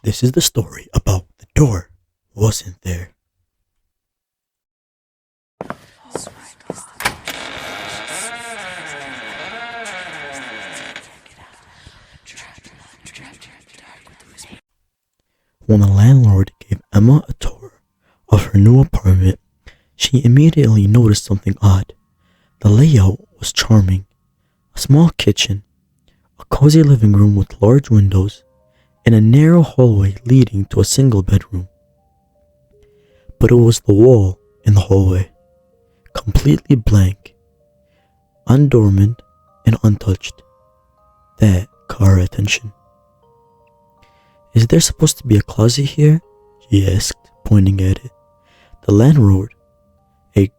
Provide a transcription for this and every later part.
This is the story about the door wasn't there. When the landlord gave Emma a tour of her new apartment, she immediately noticed something odd. The layout was charming. A small kitchen, a cozy living room with large windows, and a narrow hallway leading to a single bedroom. But it was the wall in the hallway, completely blank, undormaned, and untouched, that caught her attention. "Is there supposed to be a closet here?" she asked, pointing at it. The landlord, a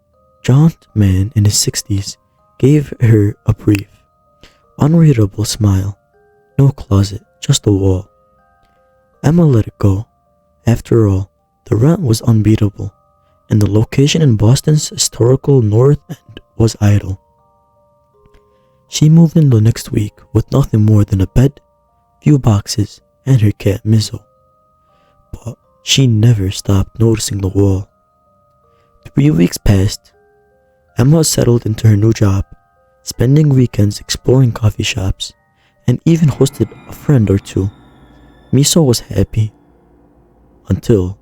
gaunt man in his 60s, gave her a brief, unreadable smile. No closet, just a wall. Emma let it go. After all, the rent was unbeatable, and the location in Boston's historical North End was idle. She moved in the next week with nothing more than a bed, few boxes, and her cat Mizzo. But she never stopped noticing the wall. 3 weeks passed. Emma settled into her new job, spending weekends exploring coffee shops, and even hosted a friend or two. Miso was happy. Until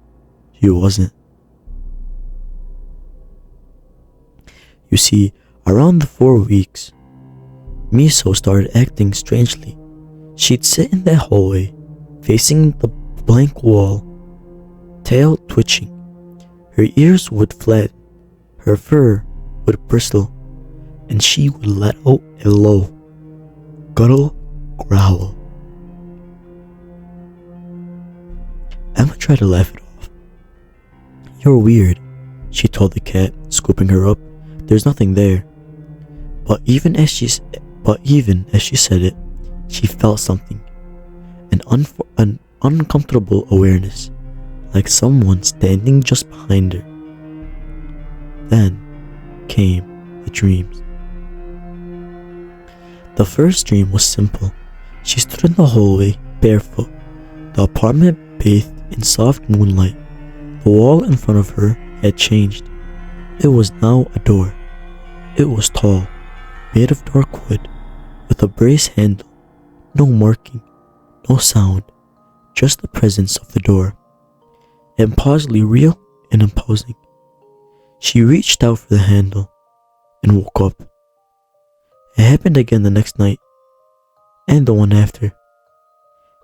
he wasn't. You see, around the 4 weeks, Miso started acting strangely. She'd sit in that hallway, facing the blank wall, tail twitching. Her ears would flatten, her fur would bristle, and she would let out a low, guttural growl. Emma tried to laugh it off. "You're weird," she told the cat, scooping her up. "There's nothing there." But even as she said it, she felt something, an uncomfortable awareness, like someone standing just behind her. Then came the dreams. The first dream was simple. She stood in the hallway, barefoot, the apartment bathed in soft moonlight. The wall in front of her had changed. It was now a door. It was tall, made of dark wood, with a brace handle. No marking, no sound, just the presence of the door. Impossibly real and imposing. She reached out for the handle and woke up. It happened again the next night, and the one after.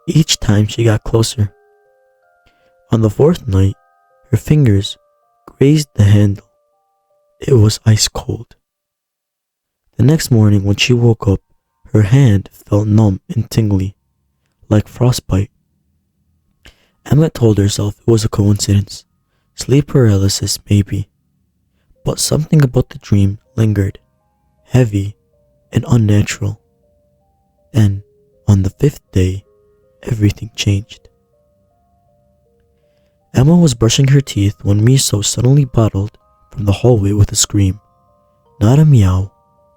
Each time she got closer. On the fourth night, her fingers grazed the handle. It was ice cold. The next morning when she woke up, her hand felt numb and tingly, like frostbite. Emma told herself it was a coincidence, sleep paralysis maybe, but something about the dream lingered, heavy and unnatural. Then, on the 5th day, everything changed. Emma was brushing her teeth when Miso suddenly bottled from the hallway with a scream. Not a meow,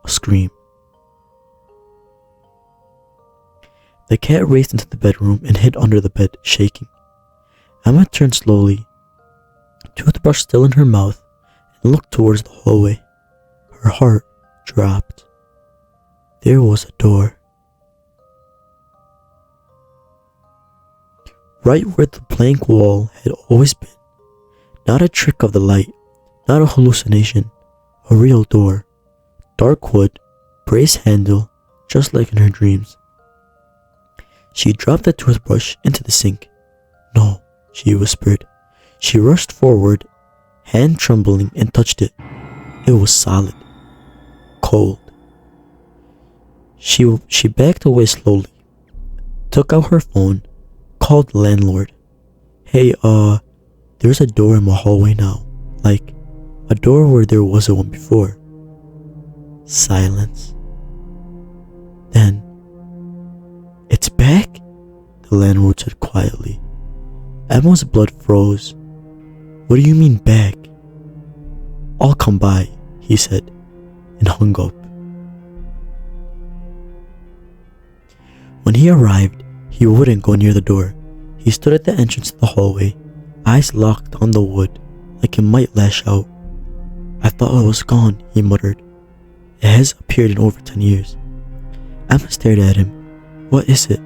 a scream. The cat raced into the bedroom and hid under the bed, shaking. Emma turned slowly, toothbrush still in her mouth, and looked towards the hallway. Her heart dropped. There was a door. Right where the blank wall had always been. Not a trick of the light, not a hallucination, a real door. Dark wood, brace handle, just like in her dreams. She dropped the toothbrush into the sink. "No," she whispered. She rushed forward, hand trembling, and touched it. It was solid. Cold. She backed away slowly, took out her phone, called the landlord. "Hey, there's a door in my hallway now. Like, a door where there wasn't one before." Silence. Then, "It's back?" the landlord said quietly. Emma's blood froze. "What do you mean back?" "I'll come by," he said, and hung up. When he arrived, he wouldn't go near the door. He He stood at the entrance to the hallway, eyes locked on the wood, like he might lash out. "I thought it was gone," he muttered. "It has appeared in over 10 years. Emma stared at him. "What is it?"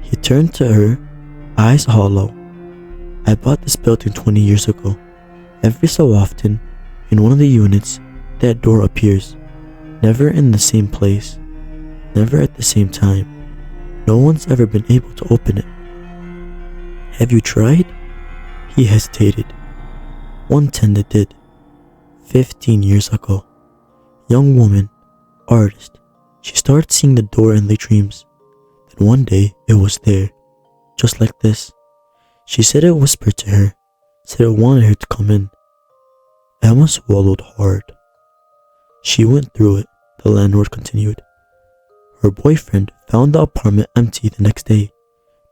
He turned to her, eyes hollow. "I bought this building 20 years ago. Every so often, in one of the units, that door appears. Never in the same place. Never at the same time. No one's ever been able to open it." "Have you tried?" He hesitated. "One tender did. 15 years ago. Young woman, artist. She started seeing the door in late dreams. Then one day, it was there. Just like this. She said it whispered to her. Said it wanted her to come in." Emma swallowed hard. "She went through it," the landlord continued. "Her boyfriend found the apartment empty the next day.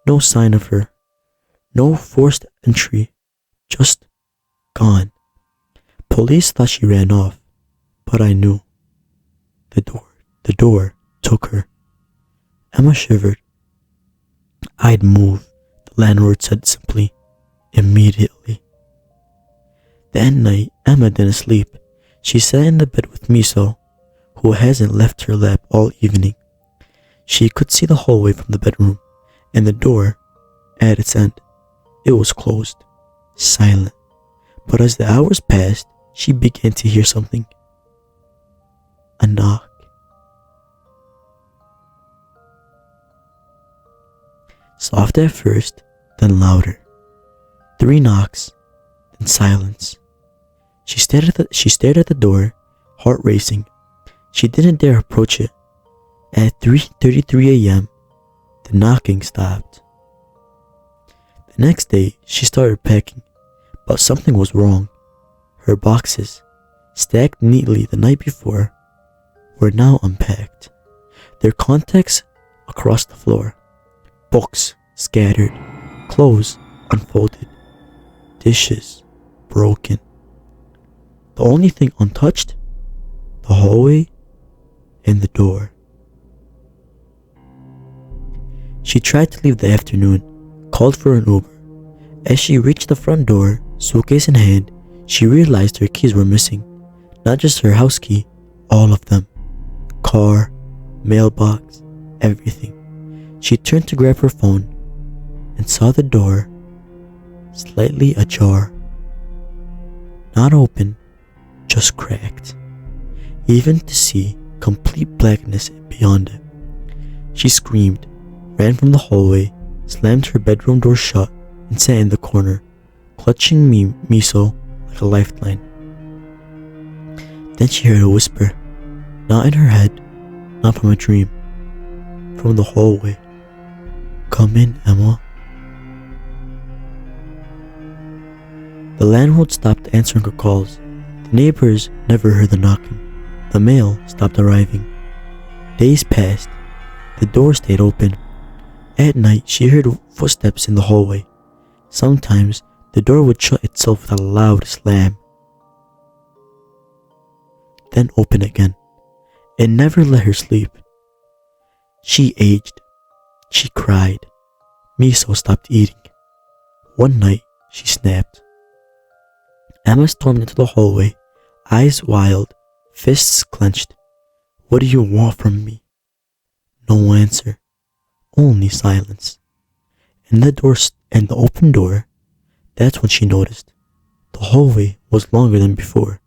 No sign of her. No forced entry. Just gone. Police thought she ran off, but I knew. The door took her." Emma shivered. "I'd move," the landlord said simply. "Immediately." That night, Emma didn't sleep. She sat in the bed with Miso, who hasn't left her lap all evening. She could see the hallway from the bedroom, and the door at its end. It was closed, silent. But as the hours passed, she began to hear something. A knock. Soft at first, then louder. 3 knocks, then silence. She stared at the door, heart racing. She didn't dare approach it. At 3:33 a.m., the knocking stopped. The next day, she started packing, but something was wrong. Her boxes, stacked neatly the night before, were now unpacked, their contents across the floor. Books scattered, clothes unfolded, dishes broken. The only thing untouched, the hallway and the door. She tried to leave that afternoon, called for an Uber. As she reached the front door, suitcase in hand, she realized her keys were missing. Not just her house key, all of them. Car, mailbox, everything. She turned to grab her phone and saw the door slightly ajar. Not open, just cracked. Even to see complete blackness beyond it. She screamed, ran from the hallway, slammed her bedroom door shut, and sat in the corner, clutching Miso like a lifeline. Then she heard a whisper, not in her head, not from a dream, from the hallway. "Come in, Emma." The landlord stopped answering her calls. The neighbors never heard the knocking. The mail stopped arriving. Days passed. The door stayed open. At night, she heard footsteps in the hallway. Sometimes, the door would shut itself with a loud slam, then open again. It never let her sleep. She aged. She cried. Miso stopped eating. One night, she snapped. Emma stormed into the hallway, eyes wild, fists clenched. "What do you want from me?" No answer. Only silence. And the open door, that's when she noticed. The hallway was longer than before.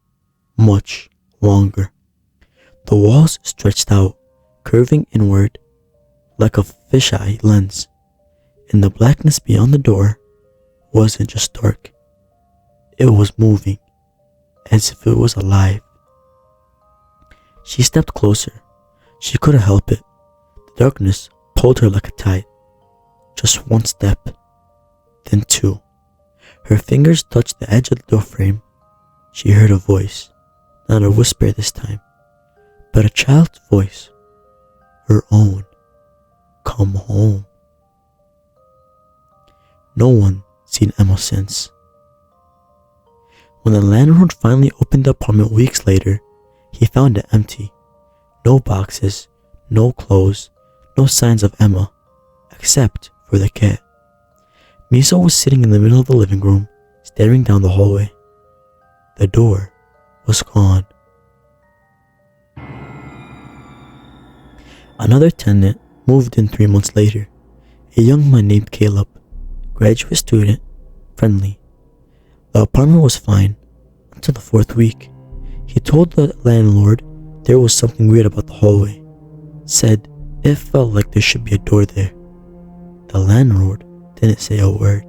Much longer. The walls stretched out, curving inward, like a fisheye lens. And the blackness beyond the door wasn't just dark. It was moving, as if it was alive. She stepped closer. She couldn't help it. The darkness pulled her like a tide. Just one step, then 2. Her fingers touched the edge of the doorframe. She heard a voice, not a whisper this time, but a child's voice, her own. "Come home." No one seen Emma since. When the landlord finally opened the apartment weeks later, he found it empty. No boxes, no clothes, no signs of Emma, except for the cat. Miso was sitting in the middle of the living room, staring down the hallway. The door was gone. Another tenant moved in 3 months later, a young man named Caleb, graduate student, friendly. The apartment was fine until the 4th week. He told the landlord there was something weird about the hallway, said it felt like there should be a door there. The landlord didn't say a word,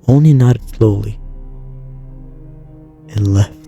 only nodded slowly and left.